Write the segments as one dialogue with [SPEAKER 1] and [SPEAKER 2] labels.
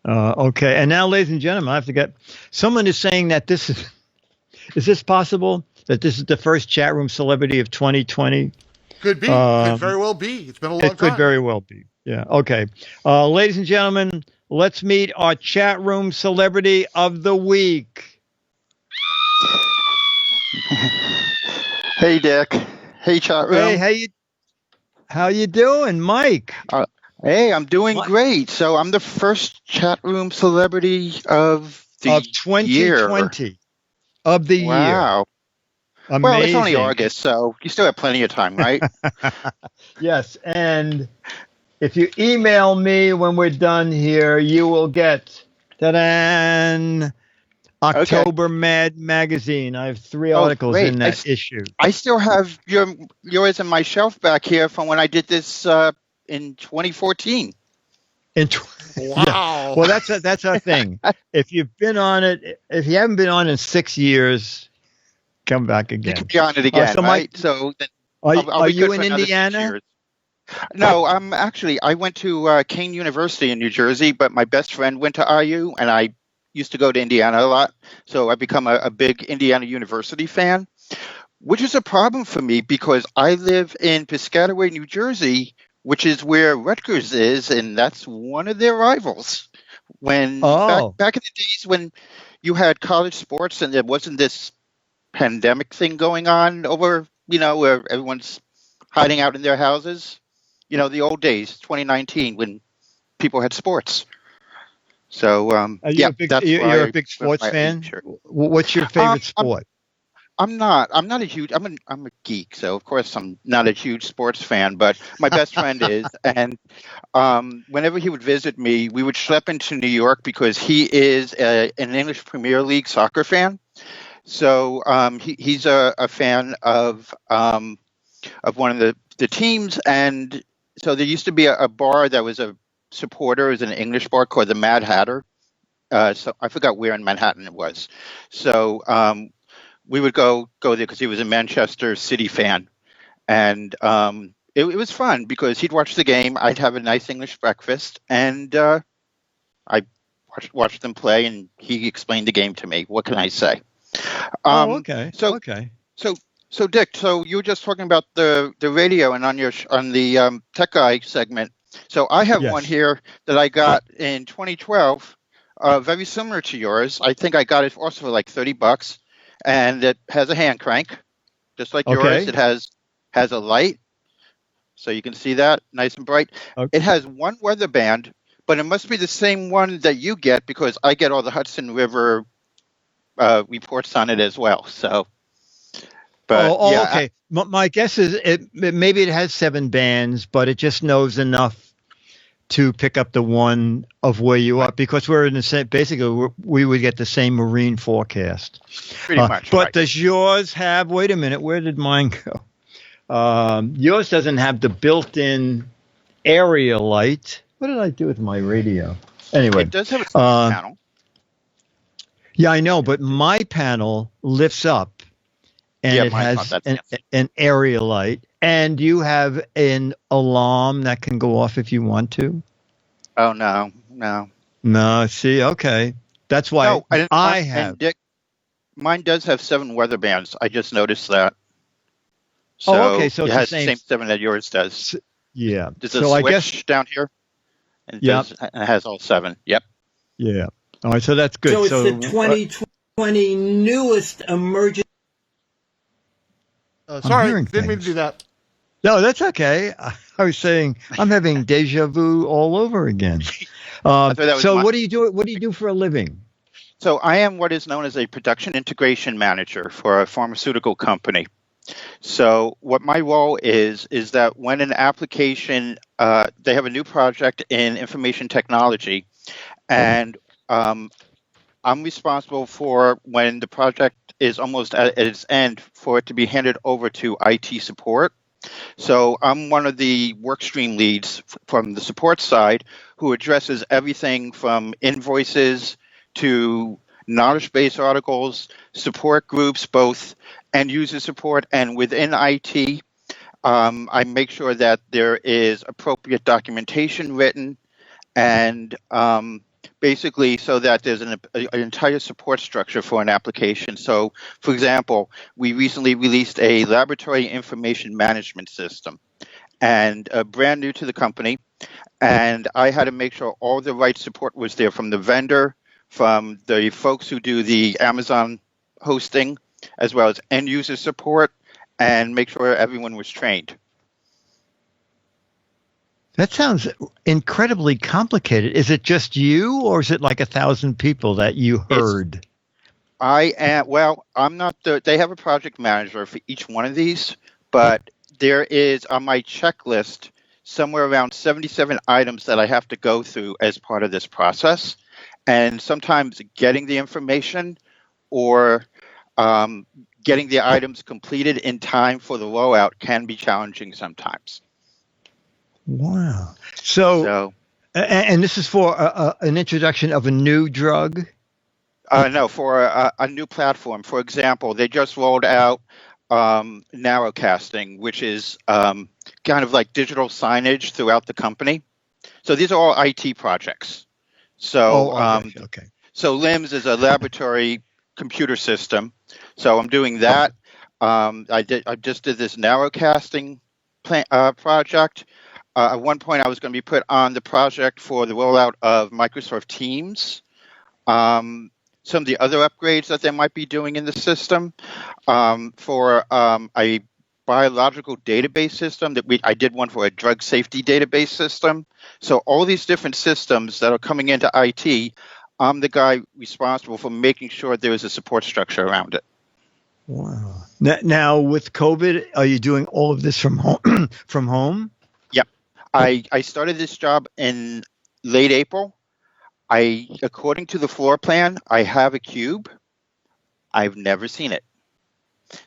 [SPEAKER 1] Okay. And now, ladies and gentlemen, I have to get someone is saying that is this possible that this is the first chat room celebrity of 2020?
[SPEAKER 2] Could be. Could very well be. It's been a long time.
[SPEAKER 1] It could very well be. Yeah. Okay. Ladies and gentlemen, let's meet our chat room celebrity of the week.
[SPEAKER 3] Hey, Dick. Hey, chat room.
[SPEAKER 1] Hey, how you doing, Mike?
[SPEAKER 3] Hey, I'm doing great. So I'm the first chat room celebrity of 2020
[SPEAKER 1] year. Of the year.
[SPEAKER 3] Wow.
[SPEAKER 1] Amazing.
[SPEAKER 3] Well, it's only August, so you still have plenty of time, right?
[SPEAKER 1] Yes, and if you email me when we're done here, you will get October Mad Magazine. I have 3 articles in that issue.
[SPEAKER 3] I still have yours on my shelf back here from when I did this in 2014.
[SPEAKER 2] Wow.
[SPEAKER 1] Yeah. Well, that's our thing. If you've been on it, if you haven't been on in 6 years, come back again.
[SPEAKER 3] You can be on it again,
[SPEAKER 1] so
[SPEAKER 3] right? So then
[SPEAKER 1] are you in Indiana?
[SPEAKER 3] No, I went to Kane University in New Jersey, but my best friend went to IU, and I used to go to Indiana a lot. So I've become a big Indiana University fan, which is a problem for me because I live in Piscataway, New Jersey, which is where Rutgers is, and that's one of their rivals. Back in the days when you had college sports and there wasn't this pandemic thing going on over, where everyone's hiding out in their houses. The old days, 2019, when people had sports. So,
[SPEAKER 1] you're a big sports fan? What's your favorite sport?
[SPEAKER 3] I'm not a huge, I'm a geek. So of course I'm not a huge sports fan, but my best friend is. And whenever he would visit me, we would schlep into New York because he is an English Premier League soccer fan. So he's a fan of one of the teams. And so there used to be a bar that was a supporter. It was an English bar called the Mad Hatter. So I forgot where in Manhattan it was. So we would go there because he was a Manchester City fan. And it was fun because he'd watch the game. I'd have a nice English breakfast. And I watched them play, and he explained the game to me. What can I say?
[SPEAKER 1] Okay.
[SPEAKER 3] So Dick, so you were just talking about the radio and on the Tech Guy segment. So I have one here that I got in 2012, very similar to yours. I think I got it also for like $30, and it has a hand crank, just like yours. It has a light, so you can see that nice and bright. It has one weather band, but it must be the same one that you get because I get all the Hudson River reports on it as well. So. But,
[SPEAKER 1] okay. My guess is maybe it has 7 bands, but it just knows enough to pick up the one of where you are because we're in the same. Basically, we would get the same marine forecast.
[SPEAKER 3] Pretty much.
[SPEAKER 1] But does yours have? Wait a minute. Where did mine go? Yours doesn't have the built-in area light. What did I do with my radio? Anyway,
[SPEAKER 3] it does have a panel.
[SPEAKER 1] Yeah, I know, but my panel lifts up. And it has an area light. And you have an alarm that can go off if you want to?
[SPEAKER 3] Oh, no.
[SPEAKER 1] No, see, okay. That's why I have.
[SPEAKER 3] Dick, mine does have 7 weather bands. I just noticed that. So
[SPEAKER 1] okay. So
[SPEAKER 3] it
[SPEAKER 1] it's
[SPEAKER 3] has
[SPEAKER 1] the
[SPEAKER 3] same 7 that yours does.
[SPEAKER 1] Yeah.
[SPEAKER 3] There's a switch down here. And it has all 7. Yep.
[SPEAKER 1] Yeah. All right, so that's good.
[SPEAKER 4] So it's the 2020 newest emergent.
[SPEAKER 2] Sorry, didn't mean to do that.
[SPEAKER 1] No, that's okay. I was saying I'm having deja vu all over again. So what do you do? What do you do for a living?
[SPEAKER 3] So I am what is known as a production integration manager for a pharmaceutical company. So what my role is that when an application, they have a new project in information technology, and I'm responsible for when the project is almost at its end for it to be handed over to IT support. So I'm one of the workstream leads from the support side who addresses everything from invoices to knowledge base articles, support groups, both end user support and within IT. I make sure that there is appropriate documentation written and basically so that there's an entire support structure for an application. So, for example, we recently released a laboratory information management system, and brand new to the company. And I had to make sure all the right support was there from the vendor, from the folks who do the Amazon hosting, as well as end user support, and make sure everyone was trained.
[SPEAKER 1] That sounds incredibly complicated. Is it just you, or is it like 1,000 people that you heard?
[SPEAKER 3] I'm not they have a project manager for each one of these, but there is on my checklist somewhere around 77 items that I have to go through as part of this process. And sometimes getting the information or getting the items completed in time for the rollout can be challenging sometimes.
[SPEAKER 1] Wow. So and this is for an introduction of a new drug?
[SPEAKER 3] No, for a new platform. For example, they just rolled out narrowcasting, which is kind of like digital signage throughout the company. So these are all IT projects. So,
[SPEAKER 1] okay.
[SPEAKER 3] So LIMS is a laboratory computer system. So I'm doing that. I just did this narrowcasting project. At one point, I was going to be put on the project for the rollout of Microsoft Teams. Some of the other upgrades that they might be doing in the system for a biological database system I did one for a drug safety database system. So all these different systems that are coming into IT, I'm the guy responsible for making sure there is a support structure around it.
[SPEAKER 1] Wow. Now with COVID, are you doing all of this from home? From home?
[SPEAKER 3] Yep. I started this job in late April. According to the floor plan, I have a cube. I've never seen it.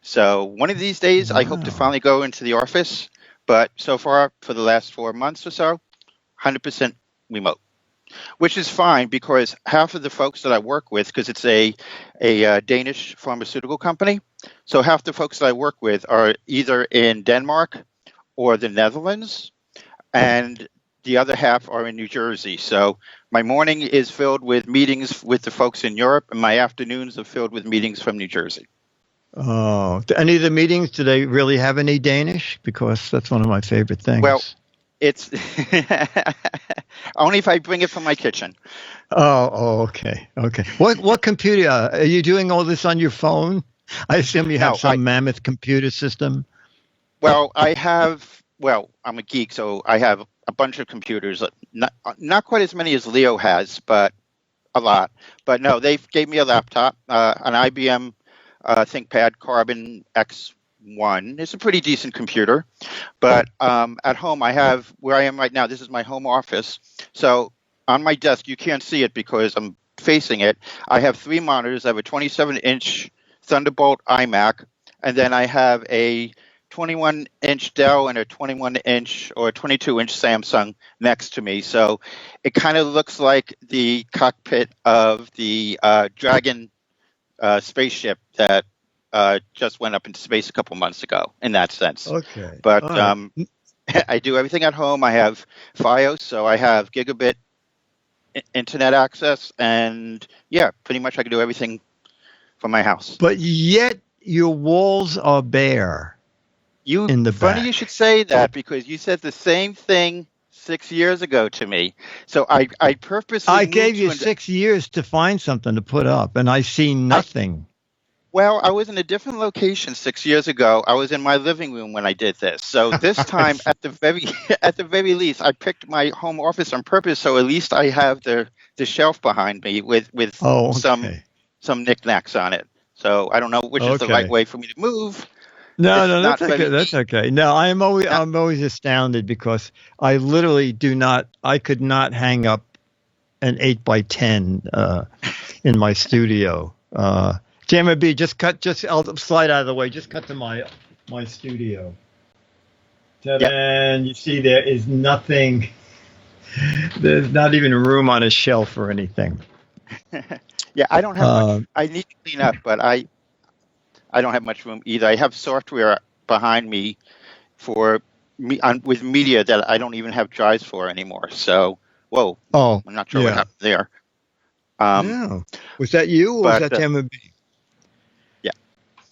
[SPEAKER 3] So one of these days, I hope to finally go into the office. But so far, for the last 4 months or so, 100% remote, which is fine because half of the folks that I work with, because it's a Danish pharmaceutical company, so half the folks that I work with are either in Denmark or the Netherlands, and the other half are in New Jersey. So my morning is filled with meetings with the folks in Europe, and my afternoons are filled with meetings from New Jersey.
[SPEAKER 1] Oh, any of the meetings, do they really have any Danish? Because that's one of my favorite things.
[SPEAKER 3] Well, it's only if I bring it from my kitchen.
[SPEAKER 1] Oh, okay. What computer? Are you doing all this on your phone? I assume you have some mammoth computer system.
[SPEAKER 3] Well, I'm a geek, so I have a bunch of computers. Not quite as many as Leo has, but a lot. But no, they gave me a laptop, an IBM ThinkPad Carbon X1. It's a pretty decent computer. But at home, I have, where I am right now, this is my home office. So on my desk, you can't see it because I'm facing it. I have 3 monitors. I have a 27-inch Thunderbolt iMac, and then I have a 21-inch Dell and a 21-inch or 22-inch Samsung next to me. So it kind of looks like the cockpit of the Dragon spaceship that just went up into space a couple months ago, in that sense.
[SPEAKER 1] Okay.
[SPEAKER 3] But I do everything at home. I have Fios, so I have gigabit internet access, and pretty much I can do everything from my house.
[SPEAKER 1] But yet your walls are bare. In the
[SPEAKER 3] funny
[SPEAKER 1] back.
[SPEAKER 3] You should say that, because you said the same thing 6 years ago to me. So I purposely
[SPEAKER 1] I gave you 6 years to find something to put up, and I see nothing.
[SPEAKER 3] Well, I was in a different location 6 years ago. I was in my living room when I did this. So this time, at the very least, I picked my home office on purpose, so at least I have the shelf behind me with some knickknacks on it. So I don't know which is the right way for me to move.
[SPEAKER 1] No, that's okay. That's okay. No, I'm always astounded because I literally I could not hang up an 8x10 in my studio. JMB, I'll slide out of the way. Just cut to my studio. And you see there is nothing. There's not even room on a shelf or anything.
[SPEAKER 3] I don't have much. I need to clean up, but I don't have much room either. I have software behind me with media that I don't even have drives for anymore. So, I'm not sure what happened there.
[SPEAKER 1] No. Was that you or was that Gemma B?
[SPEAKER 3] Yeah.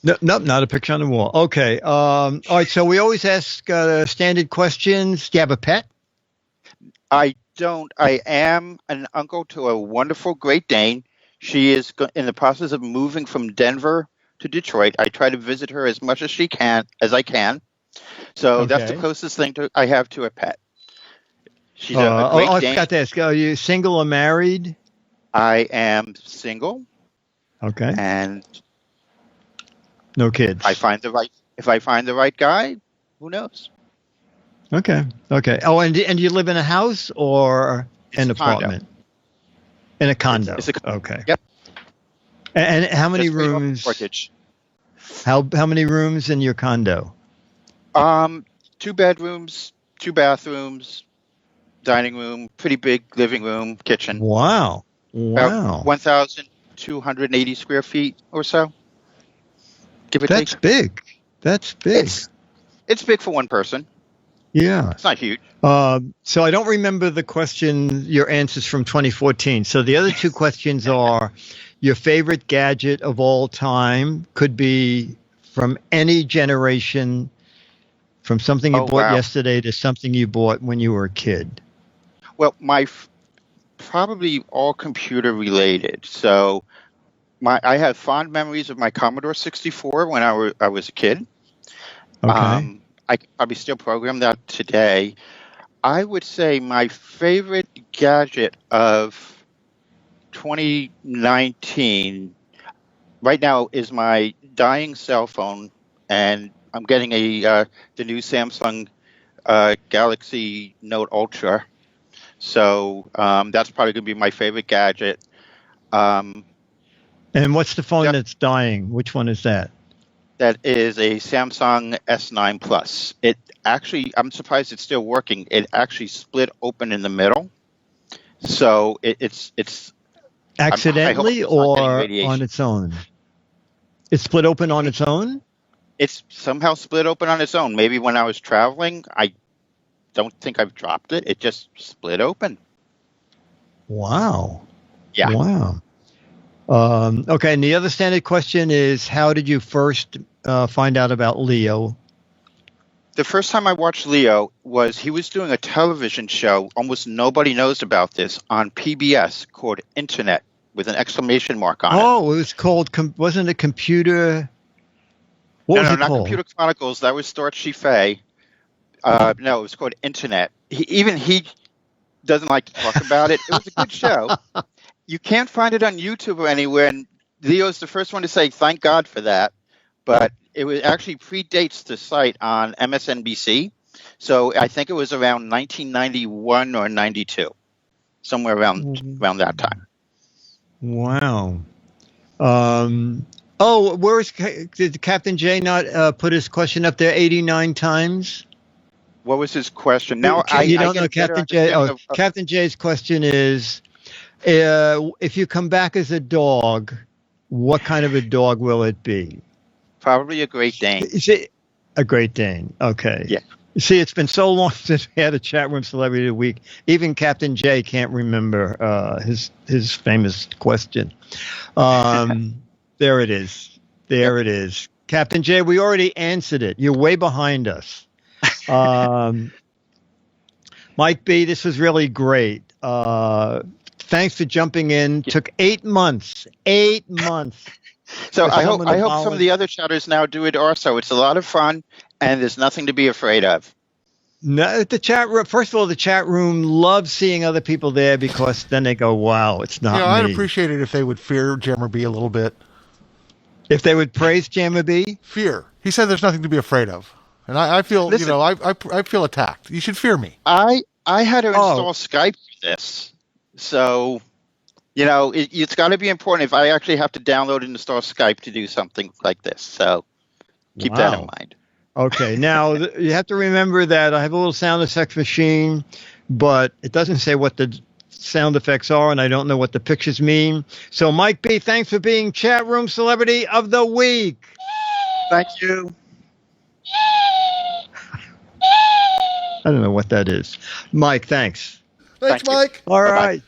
[SPEAKER 1] No, nope, not a picture on the wall. Okay. All right. So we always ask standard questions. Do you have a pet?
[SPEAKER 3] I don't. I am an uncle to a wonderful Great Dane. She is in the process of moving from Denver to Detroit. I try to visit her as much as I can. So that's the closest thing I have to a pet. She's a Great Dane.
[SPEAKER 1] I forgot to ask. Are you single or married?
[SPEAKER 3] I am single.
[SPEAKER 1] Okay.
[SPEAKER 3] And
[SPEAKER 1] no kids.
[SPEAKER 3] If I find the right guy, who knows?
[SPEAKER 1] Okay. Oh, and you live in a house or an apartment? In a condo.
[SPEAKER 3] It's a condo.
[SPEAKER 1] Okay.
[SPEAKER 3] Yep.
[SPEAKER 1] And how many rooms? How many rooms in your condo?
[SPEAKER 3] 2 bedrooms, 2 bathrooms, dining room, pretty big living room, kitchen.
[SPEAKER 1] Wow.
[SPEAKER 3] About 1,280 square feet or so. Give or take.
[SPEAKER 1] That's big. That's big.
[SPEAKER 3] It's big for one person.
[SPEAKER 1] Yeah.
[SPEAKER 3] It's not huge.
[SPEAKER 1] So I don't remember the question, your answers from 2014. So the other 2 questions are your favorite gadget of all time, could be from any generation, from something you bought yesterday to something you bought when you were a kid.
[SPEAKER 3] Well, probably all computer related. So I have fond memories of my Commodore 64 when I was a kid.
[SPEAKER 1] Okay.
[SPEAKER 3] I could probably still program that today. I would say my favorite gadget of 2019 right now is my dying cell phone, and I'm getting the new Samsung Galaxy Note Ultra. So that's probably going to be my favorite gadget.
[SPEAKER 1] And what's the phone that's dying? Which one is that?
[SPEAKER 3] That is a Samsung S9 Plus. It actually, I'm surprised it's still working. It actually split open in the middle. So it's
[SPEAKER 1] accidentally or on its own? It split open on its own?
[SPEAKER 3] It's somehow split open on its own. Maybe when I was traveling, I don't think I've dropped it. It just split open.
[SPEAKER 1] Wow.
[SPEAKER 3] Yeah.
[SPEAKER 1] Wow. Okay, and the other standard question is, how did you first find out about Leo?
[SPEAKER 3] The first time I watched Leo was he was doing a television show, almost nobody knows about this, on PBS called Internet with an exclamation mark on it.
[SPEAKER 1] Oh, it was called, wasn't it Computer? What was it
[SPEAKER 3] not
[SPEAKER 1] called?
[SPEAKER 3] Computer Chronicles. That was Storchy Fay. No, it was called Internet. He doesn't like to talk about it. It was a good show. You can't find it on YouTube or anywhere, and Leo's the first one to say thank God for that. But it was actually predates the site on MSNBC, so I think it was around 1991 or 92, somewhere around that time.
[SPEAKER 1] Wow. Did Captain J not put his question up there 89 times?
[SPEAKER 3] What was his question? Now
[SPEAKER 1] you don't know Captain J. Captain J's question is, if you come back as a dog, what kind of a dog will it be?
[SPEAKER 3] Probably a Great Dane.
[SPEAKER 1] Is it a Great Dane? Okay.
[SPEAKER 3] Yeah.
[SPEAKER 1] See, it's been so long since we had a chat room celebrity of the week. Even Captain J can't remember his famous question. There it is. There it is. Captain J, we already answered it. You're way behind us. Mike B, this was really great. Thanks for jumping in. Took 8 months. 8 months.
[SPEAKER 3] So I hope some of the other chatters now do it also. It's a lot of fun, and there's nothing to be afraid of.
[SPEAKER 1] No, the chat room. First of all, the chat room loves seeing other people there because then they go, "Wow, it's not me."
[SPEAKER 2] I'd appreciate it if they would fear Jammer B a little bit.
[SPEAKER 1] If they would praise Jammer B?
[SPEAKER 2] Fear. He said there's nothing to be afraid of, and I feel, listen, I feel attacked. You should fear me.
[SPEAKER 3] I had to install Skype for this, so. It's got to be important if I actually have to download and install Skype to do something like this. So keep that in mind.
[SPEAKER 1] Okay. Now, you have to remember that I have a little sound effects machine, but it doesn't say what the sound effects are, and I don't know what the pictures mean. So, Mike B., thanks for being Chat Room Celebrity of the Week.
[SPEAKER 3] Thank you.
[SPEAKER 1] I don't know what that is. Mike, thanks.
[SPEAKER 2] Thanks, Mike.
[SPEAKER 1] All right.